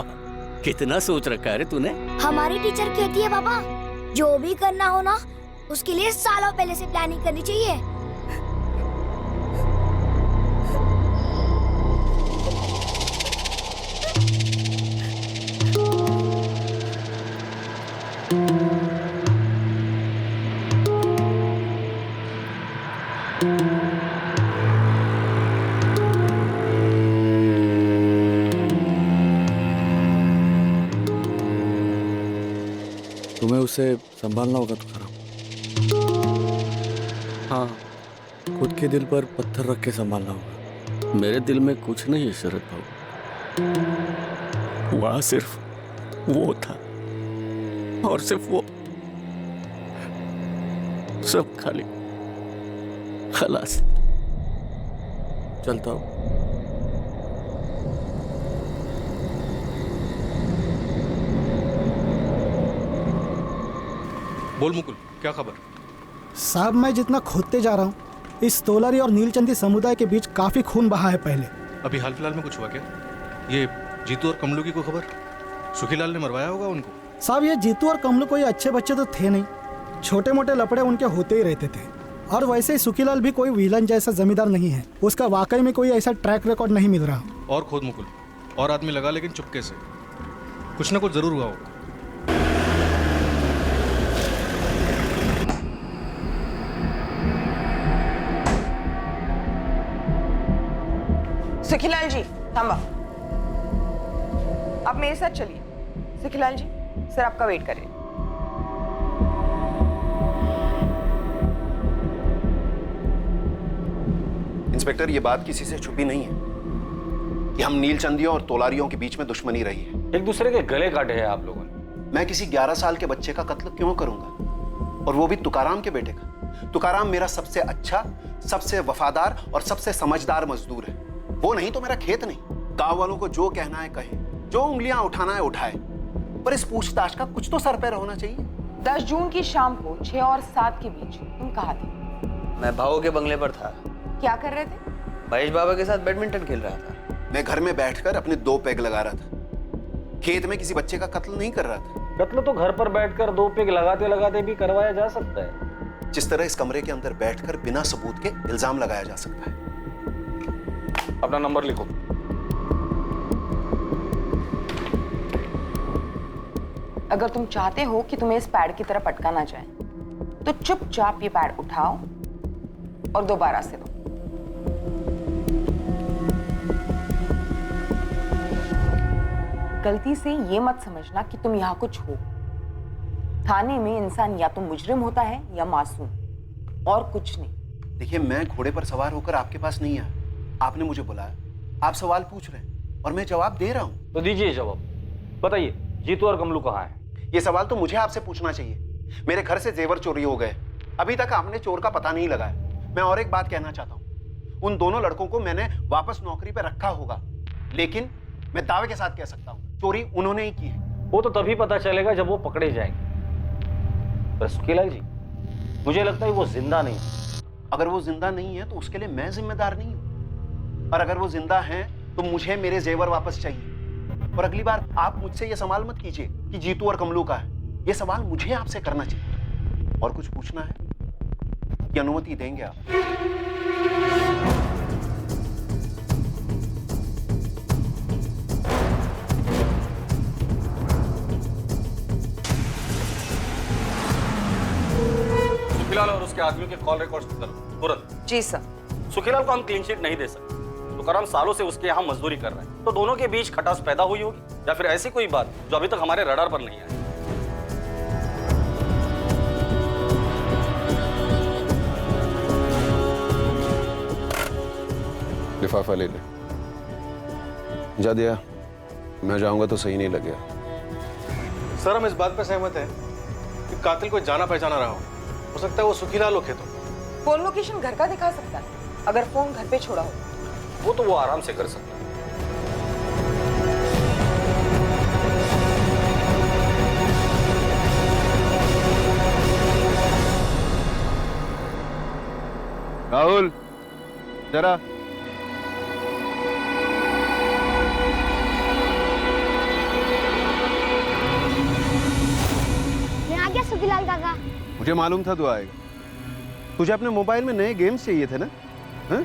Speaker 18: कितना सोच रखा है रे तूने?
Speaker 11: हमारी टीचर कहती है बाबा, जो भी करना हो ना उसके लिए सालों पहले से प्लानिंग करनी चाहिए।
Speaker 18: तुम्हें उसे संभालना होगा तुकाराम। हाँ, खुद के दिल पर पत्थर रख के संभालना होगा। मेरे दिल में कुछ नहीं है शरद बाबू, वहां सिर्फ वो था, और सिर्फ वो, सब खाली। खलास, चलता हूँ।
Speaker 4: बोल मुकुल, क्या खबर?
Speaker 17: साहब, मैं जितना खोदते जा रहा हूँ, इस तोलारी और नीलचंदी समुदाय के बीच काफी खून बहा है पहले।
Speaker 4: अभी हाल फिलहाल में कुछ हुआ क्या? ये जीतू और कमलू की कोई खबर? सुखीलाल ने मरवाया होगा उनको।
Speaker 17: साहब, ये जीतू और कमलू कोई अच्छे बच्चे तो थे नहीं, छोटे मोटे लफड़े उनके होते ही रहते थे। और वैसे ही सुखीलाल भी कोई विलन जैसा जमींदार नहीं है, उसका वाकई में कोई ऐसा ट्रैक रिकॉर्ड नहीं मिल रहा।
Speaker 4: और खोद मुकुल, और आदमी लगा, लेकिन चुपके से। कुछ ना कुछ जरूर हुआ होगा।
Speaker 3: सुखीलाल जी, थांबा। आप मेरे साथ चलिए। सुखीलाल जी, सर आपका वेट कर रहे हैं।
Speaker 10: इंस्पेक्टर, ये बात किसी से छुपी नहीं है कि हम नीलचंदियों और तोलारियों के बीच में दुश्मनी रही है।
Speaker 2: एक दूसरे के गले काटे हैं आप लोगों ने।
Speaker 10: मैं किसी 11 साल के बच्चे का कत्ल क्यों करूंगा, और वो भी तुकाराम के बेटे का। तुकाराम मेरा सबसे अच्छा, सबसे वफादार और सबसे समझदार मजदूर है। वो नहीं तो मेरा खेत नहीं। गांव वालों को जो कहना है कहे, जो उंगलियां उठाना है उठाए, पर इस पूछताछ का कुछ तो सर पैर होना चाहिए।
Speaker 3: 10 जून की शाम को 6 और 7 के बीच तुम कहाँ थे?
Speaker 13: मैं भाऊ के बंगले पर था।
Speaker 3: क्या कर रहे थे?
Speaker 13: महेश बाबा के साथ बैडमिंटन खेल रहा था।
Speaker 10: मैं घर में बैठकर अपने 2 पेग लगा रहा था। खेत में किसी बच्चे का कत्ल नहीं कर रहा था।
Speaker 2: कत्ल तो घर पर बैठकर 2 पेग लगाते लगाते भी करवाया जा सकता है।
Speaker 10: जिस तरह इस कमरे के अंदर बैठकर बिना सबूत के इल्जाम लगाया जा सकता है।
Speaker 2: अपना नंबर लिखो।
Speaker 3: अगर तुम चाहते हो कि तुम्हें इस पैड की तरफ अटका ना जाए, तो चुपचाप ये पैड उठाओ और दोबारा से दो। गलती से ये मत समझना कि तुम यहाँ कुछ हो। थाने में इंसान या तो मुजरिम होता है या मासूम, और कुछ नहीं।
Speaker 10: देखिए, मैं घोड़े पर सवार होकर आपके पास नहीं आया। आपने मुझे बुलाया, आप सवाल पूछ रहे हैं और मैं जवाब दे रहा हूं।
Speaker 2: तो दीजिए जवाब। बताइए, जीतू और कमलू कहाँ हैं?
Speaker 10: ये सवाल तो मुझे आपसे पूछना चाहिए। मेरे घर से जेवर चोरी हो गए, अभी तक आपने चोर का पता नहीं लगाया। मैं और एक बात कहना चाहता हूं, उन दोनों लड़कों को मैंने वापस नौकरी पर रखा होगा, लेकिन मैं दावे के साथ कह सकता हूं, चोरी उन्होंने ही की है।
Speaker 2: वो तो तभी पता चलेगा जब वो पकड़े जाएंगे। पर सुखीलाल जी, मुझे लगता है वो जिंदा नहीं।
Speaker 10: अगर वो जिंदा नहीं है तो उसके लिए मैं जिम्मेदार नहीं हूं, और अगर वो जिंदा है तो मुझे मेरे जेवर वापस चाहिए। और अगली बार आप मुझसे ये सवाल मत कीजिए कि जीतू और कमलू का है। ये सवाल मुझे आपसे करना चाहिए। और कुछ पूछना है कि अनुमति देंगे आप?
Speaker 2: सुखीलाल और उसके आदमियों के कॉल रिकॉर्ड्स करो तुरंत।
Speaker 3: जी सर।
Speaker 2: सुखीलाल को हम क्लीन शीट नहीं दे सकते। तुकाराम सालों से उसके यहाँ मजदूरी कर रहे हैं, तो दोनों के बीच खटास पैदा हुई होगी, या फिर ऐसी कोई बात जो अभी तक हमारे रडार पर नहीं आई।
Speaker 6: लिफाफा ले ले। जा दिया, मैं जाऊंगा तो सही नहीं लगेगा।
Speaker 4: सर हम इस बात पर सहमत हैं कि कातिल कोई जाना पहचाना रहा हो सकता है वो सुखीलाल हो खेतों।
Speaker 3: फोन लोकेशन घर का दिखा सकता है अगर फोन घर पे छोड़ा हो।
Speaker 2: वो तो वो आराम से कर सकता है।
Speaker 6: राहुल जरा।
Speaker 11: मैं आ गया सुखीलाल काका।
Speaker 6: मुझे मालूम था तू आएगा। तुझे अपने मोबाइल में नए गेम्स चाहिए थे ना? हाँ?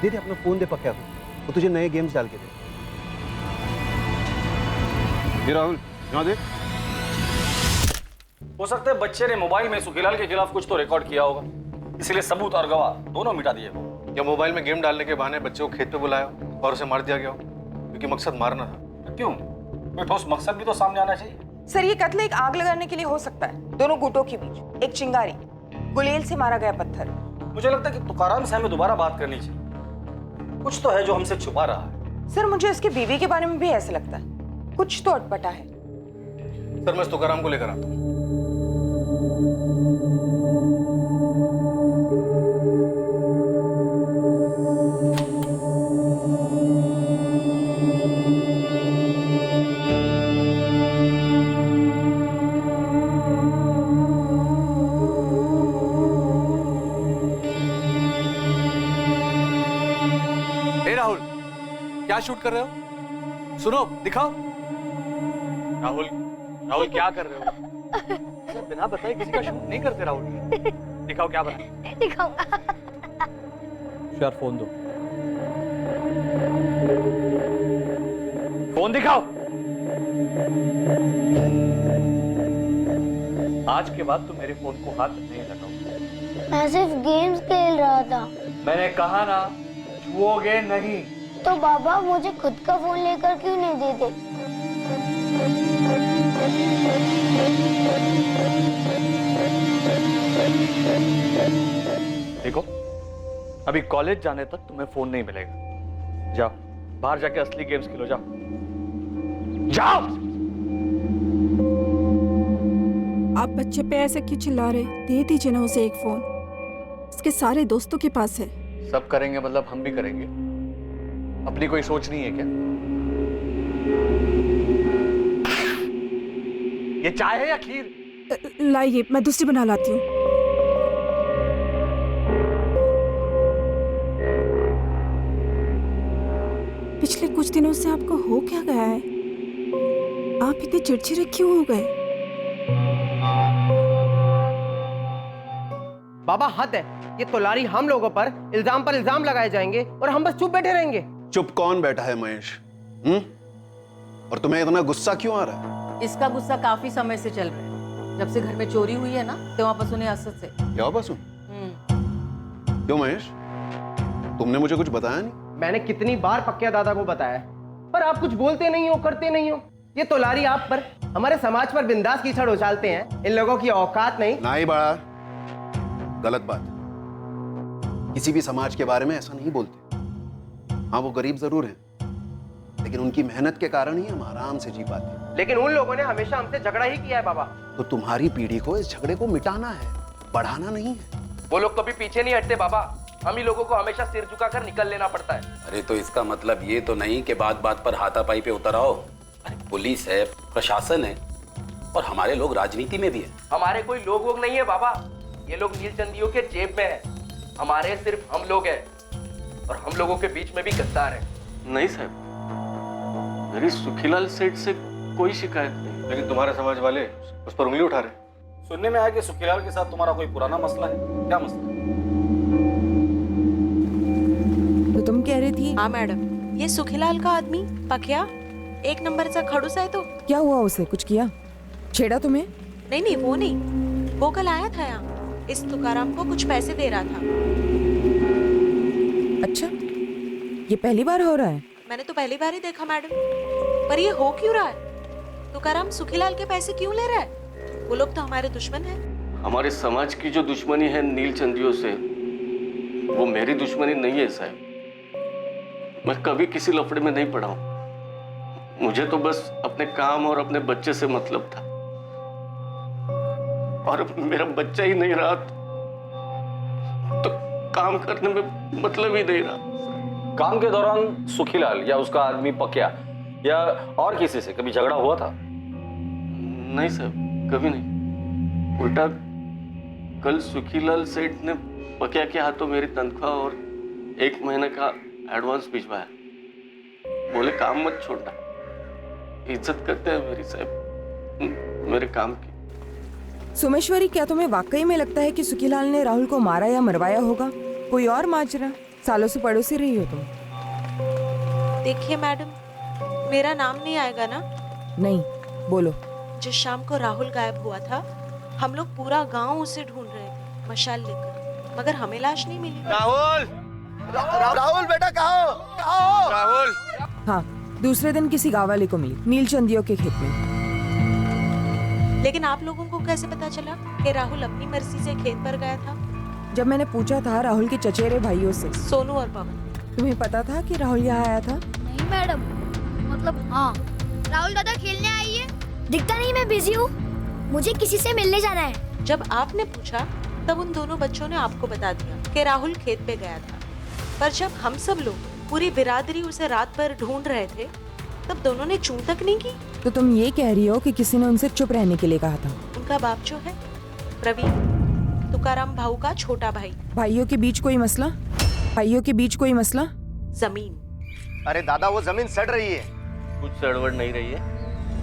Speaker 6: दे अपना फोन दे पक्का को, वो तुझे नए गेम्स डाल के दे। ये राहुल यहाँ दे।
Speaker 2: हो सकता है बच्चे ने मोबाइल में सुखीलाल के खिलाफ कुछ तो रिकॉर्ड किया होगा, इसलिए सबूत और गवाह दोनों मिटा दिए हो।
Speaker 4: या मोबाइल में गेम डालने के बहाने बच्चे को खेत पे बुलाया और उसे मार दिया गया हो, क्योंकि मकसद मारना था।
Speaker 2: क्यों? कोई ठोस मकसद भी तो सामने आना चाहिए।
Speaker 3: सर ये कत्ल एक आग लगाने के लिए हो सकता है, दोनों गुटों के बीच एक चिंगारी, गुलेल से मारा गया पत्थर।
Speaker 2: मुझे लगता है कि तुकाराम से हमें दोबारा बात करनी चाहिए। कुछ तो है जो हमसे छुपा रहा है।
Speaker 3: सर मुझे उसकी बीवी के बारे में भी ऐसा लगता है, कुछ तो अटपटा है।
Speaker 4: सर मैं तुकाराम को लेकर आता हूँ।
Speaker 18: क्या शूट कर रहे हो? सुनो, दिखाओ। राहुल, राहुल क्या कर रहे हो? सर बिना बताए किसी का शूट नहीं करते राहुल। दिखाओ क्या बना।
Speaker 11: दिखाऊंगा।
Speaker 2: यार फोन दो। फोन दिखाओ।
Speaker 18: आज के बाद तुम मेरे फोन को हाथ नहीं लगाओ।
Speaker 12: मैं सिर्फ गेम्स खेल रहा था।
Speaker 18: मैंने कहा ना, छुओगे नहीं।
Speaker 12: तो बाबा मुझे खुद का फोन लेकर क्यों नहीं देते?
Speaker 18: देखो, अभी कॉलेज जाने तक तुम्हें फोन नहीं मिलेगा। जाओ, बाहर जाके असली गेम्स खेलो। जाओ जाओ।
Speaker 19: आप बच्चे पे ऐसे क्यों चिल्ला रहे? दे दीजिए ना उसे एक फोन, इसके सारे दोस्तों के पास है।
Speaker 18: सब करेंगे मतलब हम भी करेंगे। अपनी कोई सोच नहीं है क्या? ये चाय है या खीर?
Speaker 19: लाइए, मैं दूसरी बना लाती हूँ। पिछले कुछ दिनों से आपको हो क्या गया है? आप इतने चिड़चिड़े क्यों हो गए?
Speaker 20: बाबा हद है, ये तोलारी हम लोगों पर इल्जाम लगाए जाएंगे और हम बस चुप बैठे रहेंगे।
Speaker 6: चुप कौन बैठा है महेश? और तुम्हें इतना गुस्सा क्यों आ रहा है?
Speaker 21: इसका गुस्सा काफी समय से चल रहा है। जब से घर में चोरी हुई है ना, तो वापस उन्हें असद से।
Speaker 6: क्या वापस? क्यों महेश, तुमने मुझे कुछ बताया नहीं?
Speaker 20: मैंने कितनी बार पक्के दादा को बताया, पर आप कुछ बोलते नहीं हो, करते नहीं हो। ये तोलारी आप पर, हमारे समाज पर बिंदास कीचड़ उछालते हैं। इन लोगों की औकात नहीं।
Speaker 6: नहीं बड़ा गलत बात। किसी भी समाज के बारे में ऐसा नहीं बोलते। हाँ वो गरीब जरूर हैं, लेकिन उनकी मेहनत के कारण ही हम आराम से जी पाते हैं।
Speaker 20: लेकिन उन लोगों ने हमेशा हमसे झगड़ा ही किया है बाबा।
Speaker 6: तो तुम्हारी पीढ़ी को इस झगड़े को मिटाना है, बढ़ाना नहीं है।
Speaker 20: वो लोग कभी पीछे नहीं हटते बाबा, हम ही लोगों को हमेशा सिर झुकाकर निकल लेना पड़ता है।
Speaker 7: अरे तो इसका मतलब ये तो नहीं कि बात बात पर हाथापाई पे उतर आओ। पुलिस है, प्रशासन है, और हमारे लोग राजनीति में भी है।
Speaker 20: हमारे कोई लोग वोग नहीं है बाबा, ये लोग नीलचंदियों के जेब में है। हमारे सिर्फ हम लोग हैं, और हम लोगों के बीच में भी गद्दार है।
Speaker 9: नहीं साहब, मेरी सुखीलाल सेठ से कोई शिकायत नहीं।
Speaker 4: लेकिन तुम्हारे समाज वाले उस पर उंगली उठा रहे।
Speaker 2: सुनने में आया कि सुखीलाल के साथ तुम्हारा कोई पुराना मसला है। क्या मसला?
Speaker 15: तो तुम कह रही थी?
Speaker 22: हाँ मैडम, ये सुखीलाल का आदमी पकिया एक नंबर का खड़ूस है। तो
Speaker 15: क्या हुआ उसे? कुछ किया? छेड़ा तुम्हें?
Speaker 22: नहीं नहीं, वो नहीं। वो कल आया था यहाँ, इस तुकाराम को कुछ पैसे दे रहा था।
Speaker 15: अच्छा, ये पहली बार हो रहा है?
Speaker 22: मैंने तो पहली बार ही देखा मैडम। पर ये हो क्यों रहा है? तुकाराम सुखीलाल के पैसे क्यों ले रहा है? वो लोग तो हमारे दुश्मन हैं।
Speaker 9: हमारे समाज की जो दुश्मनी है नीलचंदियों से, वो मेरी दुश्मनी नहीं है साहब। मैं कभी किसी लफड़े में नहीं पड़ा हूं। मुझे तो बस अपने काम और अपने बच्चे से मतलब था, और अब मेरा बच्चा ही नहीं रहा तो काम करने में मतलब ही नहीं रहा।
Speaker 2: काम के दौरान सुखीलाल या उसका आदमी पकिया या और किसी से कभी झगड़ा हुआ था?
Speaker 9: नहीं साहब, कभी नहीं। उल्टा कल सुखीलाल सेठ ने पकिया के हाथों मेरी तनख्वाह और 1 महीने का एडवांस भिजवाया। बोले काम मत छोड़ना, इज्जत करते हैं मेरी साहब मेरे काम की।
Speaker 15: सोमेश्वरी, क्या तुम्हें वाकई में लगता है कि सुखीलाल ने राहुल को मारा या मरवाया होगा? कोई और माजरा? सालों से पड़ोसी रही हो तुम।
Speaker 22: देखिए मैडम, मेरा नाम नहीं आएगा ना?
Speaker 15: नहीं, बोलो।
Speaker 22: जिस शाम को राहुल गायब हुआ था, हम लोग पूरा गांव उसे ढूंढ रहे थे मशाल लेकर, मगर हमें लाश नहीं मिली।
Speaker 14: राहुल राहुल बेटा कहाँ हो? राहुल।
Speaker 15: हाँ, दूसरे दिन किसी गांव वाले को मिली, नीलचंदियों के खेत में।
Speaker 22: लेकिन आप लोगों को कैसे पता चला कि राहुल अपनी मर्जी से खेत पर गया था?
Speaker 15: जब मैंने पूछा था राहुल के चचेरे भाइयों से,
Speaker 22: सोनू और पवन।
Speaker 15: तुम्हें पता था कि राहुल यहाँ आया था?
Speaker 11: नहीं मैडम, मतलब हाँ। राहुल दादा खेलने आई है? दिखता नहीं, मैं बिजी हूँ, मुझे किसी से मिलने जाना है।
Speaker 22: जब आपने पूछा तब उन दोनों बच्चों ने आपको बता दिया कि राहुल खेत पे गया था, पर जब हम सब लोग पूरी बिरादरी उसे रात भर ढूंढ रहे थे तब दोनों ने चूं तक नहीं की।
Speaker 15: तो तुम ये कह रही हो कि किसी ने उनसे चुप रहने के लिए कहा था?
Speaker 22: उनका बाप जो है प्रवीण, तुकाराम भाऊ का छोटा भाई।
Speaker 15: भाइयों के बीच कोई मसला? भाइयों के बीच कोई मसला?
Speaker 22: जमीन।
Speaker 14: अरे दादा, वो जमीन सड़ रही है।
Speaker 13: कुछ सड़वड़ नहीं रही है,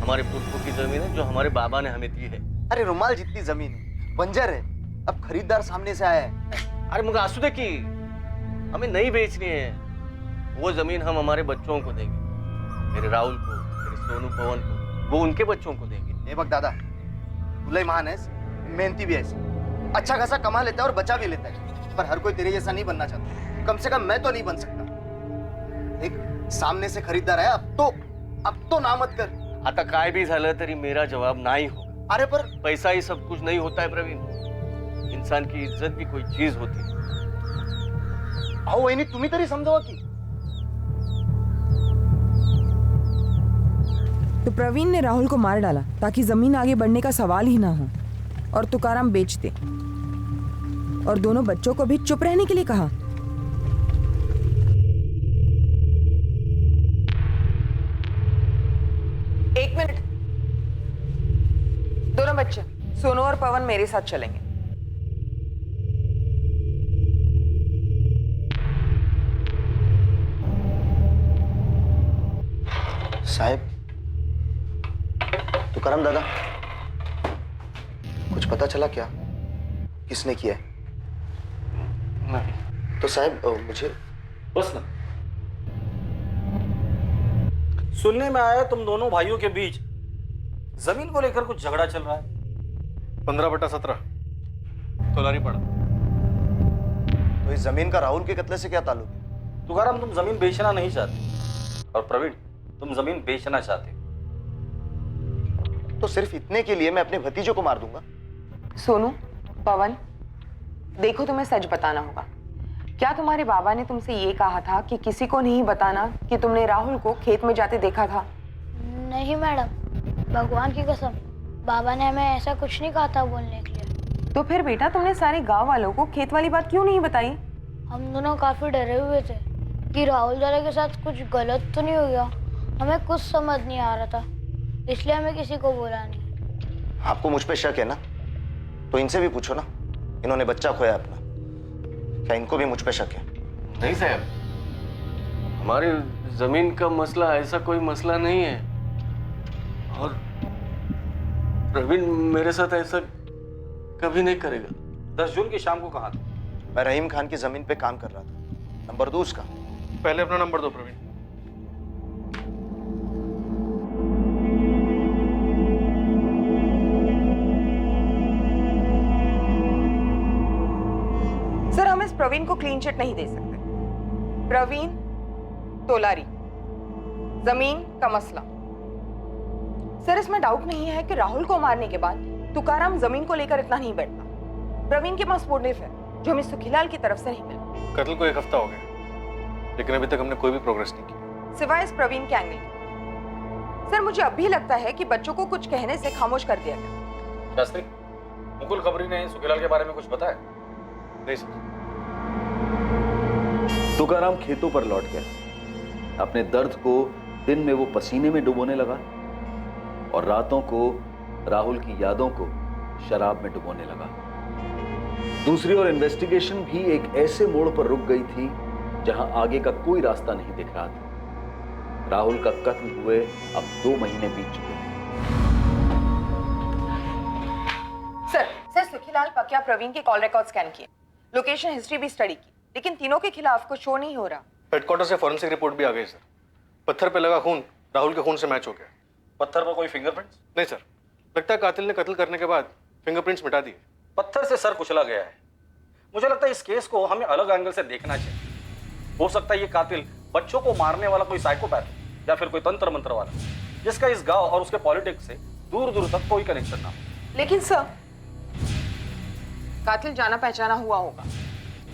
Speaker 13: हमारे पुरखों की जमीन है जो हमारे बाबा ने हमें दी है।
Speaker 14: अरे रुमाल जितनी जमीन है, बंजर है, अब खरीदार सामने से आया है।
Speaker 13: अरे मुझे आंसू देखी, हमें नहीं बेचनी है। वो जमीन हम हमारे बच्चों को देंगे, मेरे राहुल को, मेरे सोनू पवन को, वो उनके बच्चों को देंगे।
Speaker 14: ए बक दादा, दुल्हे महान है, मेहनती भी है, अच्छा खासा कमा लेता है और बचा भी लेता है, पर हर कोई तेरे जैसा नहीं बनना चाहता। कम से कम मैं तो नहीं बन सकता। एक सामने से खरीदार है, अब तो ना मत कर।
Speaker 13: आता काय भी झालं तरी मेरा जवाब नाही होगा।
Speaker 14: अरे पर
Speaker 13: पैसा ही सब कुछ नहीं होता है प्रवीण, इंसान की इज्जत भी कोई चीज होती है।
Speaker 14: अहो वहिनी, तुम्ही तरी समजावा की।
Speaker 15: तो प्रवीण ने राहुल को मार डाला ताकि जमीन आगे बढ़ने का सवाल ही ना हो, और तुकाराम बेच दे, और दोनों बच्चों को भी चुप रहने के लिए कहा।
Speaker 3: एक मिनट, दोनों बच्चे सोनू और पवन मेरे साथ चलेंगे।
Speaker 14: साहब, तुकाराम दादा, कुछ पता चला क्या किसने किया है?
Speaker 9: नहीं।
Speaker 14: तो साहब मुझे
Speaker 2: बस ना, सुनने में आया तुम दोनों भाइयों के बीच जमीन को लेकर कुछ झगड़ा चल रहा है।
Speaker 4: 15/17 तोलारी पड़ा।
Speaker 14: तो इस जमीन का राहुल के कत्ले से क्या ताल्लुक है?
Speaker 2: तुकाराम, तुम जमीन बेचना नहीं चाहते, और प्रवीण, तुम जमीन बेचना चाहते।
Speaker 14: तो सिर्फ इतने के लिए मैं अपने भतीजे को मार दूंगा?
Speaker 3: सोनू, पवन, देखो तुम्हें सच बताना होगा। क्या तुम्हारे बाबा ने तुमसे ये कहा था कि किसी को नहीं बताना कि तुमने राहुल को खेत में जाते देखा था?
Speaker 11: नहीं मैडम, भगवान की कसम, बाबा ने हमें ऐसा कुछ नहीं कहा था बोलने के लिए।
Speaker 3: तो फिर बेटा तुमने सारे गांव वालों को खेत वाली बात क्यों नहीं बताई?
Speaker 11: हम दोनों काफी डरे हुए थे कि राहुल दादा के साथ कुछ गलत तो नहीं हो गया। हमें कुछ समझ नहीं आ रहा था, इसलिए हमें किसी को बोला नहीं।
Speaker 14: आपको मुझ पे शक है ना? तो इनसे भी पूछो ना, इन्होंने बच्चा खोया अपना, क्या इनको भी मुझ पे शक है?
Speaker 9: नहीं साहब, हमारी जमीन का मसला ऐसा कोई मसला नहीं है, और प्रवीण मेरे साथ ऐसा कभी नहीं करेगा।
Speaker 2: 10 जून की शाम को कहाँ थे?
Speaker 14: मैं रहीम खान की जमीन पे काम कर रहा था। नंबर दो उसका।
Speaker 4: पहले अपना नंबर दो प्रवीण।
Speaker 3: सर, हम इस प्रवीण को क्लीन चिट नहीं दे सकते। प्रवीण तोलारी, जमीन का मसला। सर, इसमें डाउट नहीं है कि राहुल को मारने के बाद तुकाराम जमीन को लेकर इतना नहीं बैठता। प्रवीण के पास मोटिव है जो हमें सुखीलाल की तरफ से नहीं मिला।
Speaker 4: कत्ल को 1 हफ्ता हो गया, लेकिन अभी तक हमने कोई भी प्रोग्रेस नहीं की।
Speaker 3: सिवाय इस प्रवीण के एंगल के। सर मुझे अब भी लगता है कि बच्चों को कुछ कहने से खामोश कर दिया गया।
Speaker 2: शास्त्री, मुकुल खबरी ने सुखीलाल के बारे में कुछ बताया?
Speaker 4: नहीं सर।
Speaker 5: तुकाराम खेतों पर लौट गया। अपने दर्द को दिन में वो पसीने में डुबोने लगा और रातों को राहुल की यादों को शराब में डुबोने लगा। दूसरी ओर इन्वेस्टिगेशन भी एक ऐसे मोड़ पर रुक गई थी जहां आगे का कोई रास्ता नहीं दिख रहा था। राहुल का कत्ल हुए अब 2 महीने बीत चुके हैं।
Speaker 3: सर सुखीलाल, पकिया, प्रवीण के कॉल रिकॉर्ड स्कैन किए, लोकेशन हिस्ट्री भी स्टडी की, लेकिन तीनों के खिलाफ कुछ शो नहीं हो रहा।
Speaker 4: हेडक्वार्टर से फॉरेंसिक रिपोर्ट भी आ गई सर। पत्थर पे लगा खून राहुल के खून से मैच हो गया।
Speaker 2: पत्थर पर कोई फिंगरप्रिंट्स?
Speaker 4: नहीं सर, लगता है कातिल ने कत्ल करने के बाद फिंगरप्रिंट्स मिटा दिए।
Speaker 2: पत्थर से सर कुचला गया है। मुझे लगता है इस केस को हमें अलग एंगल से देखना चाहिए। हो सकता है ये कातिल बच्चों को मारने वाला कोई साइकोपैथ या फिर कोई तंत्र मंत्र वाला, जिसका इस गांव और उसके पॉलिटिक्स से दूर दूर तक कोई कनेक्शन ना हो।
Speaker 3: लेकिन सर, कातिल जाना पहचाना हुआ होगा।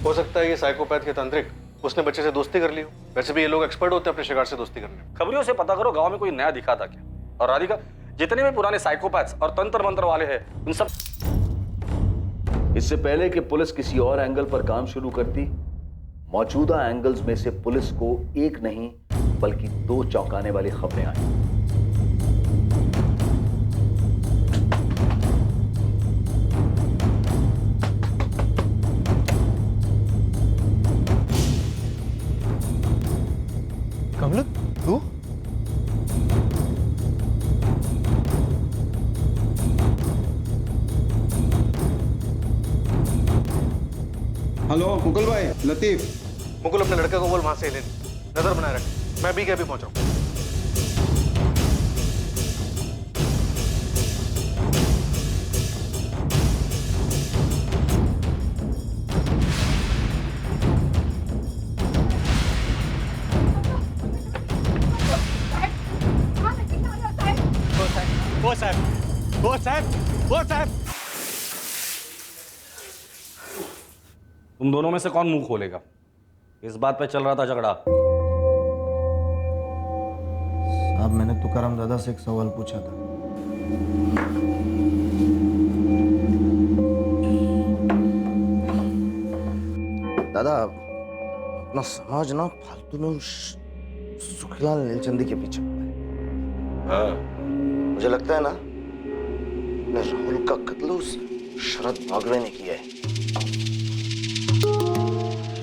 Speaker 4: हो सकता है ये साइकोपैथ के तांत्रिक, उसने बच्चे से दोस्ती कर ली हो। वैसे भी ये लोग एक्सपर्ट होते हैं अपने शिकार से दोस्ती करने में।
Speaker 2: खबरियों से पता करो गांव में कोई नया दिखा था क्या? और राधिका, जितने भी पुराने साइकोपैथ्स और तंत्र मंत्र वाले हैं उन सब।
Speaker 5: इससे पहले कि पुलिस किसी और एंगल पर काम शुरू करती, मौजूदा एंगल्स में से पुलिस को एक नहीं बल्कि 2 चौंकाने वाली खबरें आई।
Speaker 4: कमल, तू?
Speaker 1: हेलो मुकुल भाई, लतीफ।
Speaker 4: मुकुल, अपने लड़के को बोल वहां से ले नजर बनाए रख। मैं भी क्या भी पहुंच रहा हूं।
Speaker 2: तुम दोनों में से कौन मुंह खोलेगा? इस बात पे चल रहा था झगड़ा।
Speaker 14: अब मैंने तुकाराम दादा से एक सवाल पूछा था। दादा, अपना समाज ना फालतू में उस सुखीलाल नीलचंदी के पीछे पड़ा है। मुझे लगता है ना राहुल का कत्ल उस शरद बागवे ने किया है।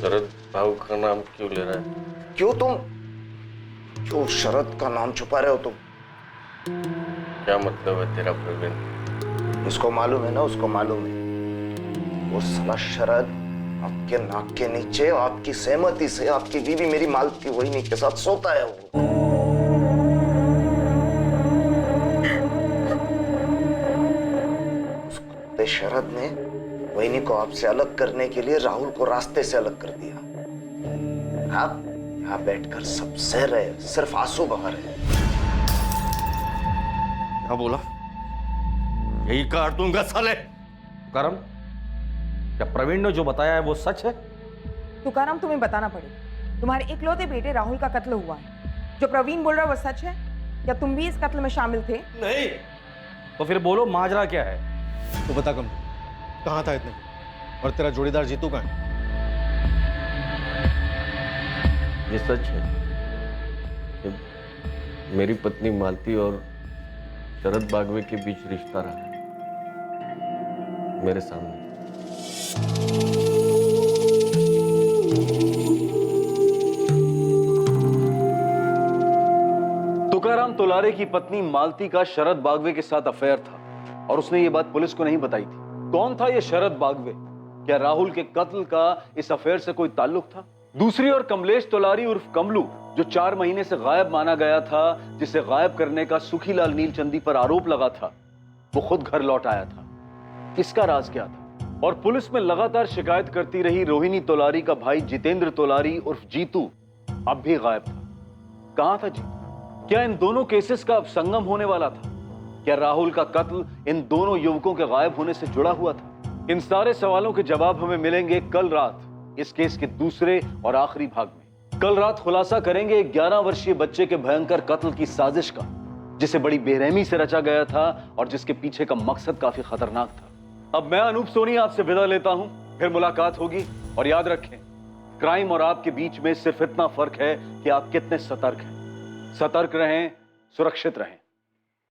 Speaker 9: शरद बाबू का नाम क्यों ले रहा है?
Speaker 14: क्यों शरद का नाम छुपा रहे हो तुम?
Speaker 9: क्या मतलब है तेरा प्रवीण?
Speaker 14: उसको मालूम है ना, उसको मालूम है। वो साला शरद आपके नाक के नीचे आपकी सहमति से आपकी बीवी मेरी मालती वही के साथ सोता है। वो उस कुत्ते शरद ने वहीनी को आपसे अलग करने के लिए राहुल को रास्ते से अलग कर दिया। आप यहाँ बैठकर सब सह रहे, सिर्फ आंसू बहा रहे।
Speaker 2: क्या बोला? यही काट दूंगा साले। करम, क्या प्रवीण ने जो बताया है वो सच है?
Speaker 3: तुकाराम, तुम्हें बताना पड़ेगा। तुम्हारे इकलौते बेटे राहुल का कत्ल हुआ है। जो प्रवीण बोल रहा है वो सच है? क्या तुम भी इस कत्ल में शामिल थे?
Speaker 2: नहीं। तो फिर बोलो, माजरा क्या है?
Speaker 4: तो बता कम, कहाँ था इतने? और तेरा जोड़ीदार जीतू कहाँ है?
Speaker 9: ये सच है। मेरी पत्नी मालती और शरद बागवे के बीच रिश्ता रहा है, मेरे सामने।
Speaker 5: तुकाराम तोलारे की पत्नी मालती का शरद बागवे के साथ अफेयर था और उसने ये बात पुलिस को नहीं बताई थी। कौन था ये शरद बागवे? क्या राहुल के कत्ल का इस अफेयर से कोई ताल्लुक था? दूसरी ओर कमलेश तोलारी उर्फ कमलू, जो 4 महीने से गायब माना गया था, जिसे गायब करने का सुखीलाल नीलचंदी पर आरोप लगा था, वो खुद घर लौट आया था। इसका राज क्या था? और पुलिस में लगातार शिकायत करती रही रोहिणी तोलारी का भाई जितेंद्र तोलारी उर्फ जीतू अब भी गायब था। कहां था जीतू? क्या इन दोनों केसेस का अब संगम होने वाला था? क्या राहुल का कत्ल इन दोनों युवकों के गायब होने से जुड़ा हुआ था? इन सारे सवालों के जवाब हमें मिलेंगे कल रात इस केस के दूसरे और आखिरी भाग में। कल रात खुलासा करेंगे 11 वर्षीय बच्चे के भयंकर कत्ल की साजिश का, जिसे बड़ी बेरहमी से रचा गया था और जिसके पीछे का मकसद काफी खतरनाक था। अब मैं अनूप सोनी आपसे विदा लेता हूं, फिर मुलाकात होगी। और याद रखें, क्राइम और आपके बीच में सिर्फ इतना फर्क है कि आप कितने सतर्क हैं। सतर्क रहें, सुरक्षित रहें।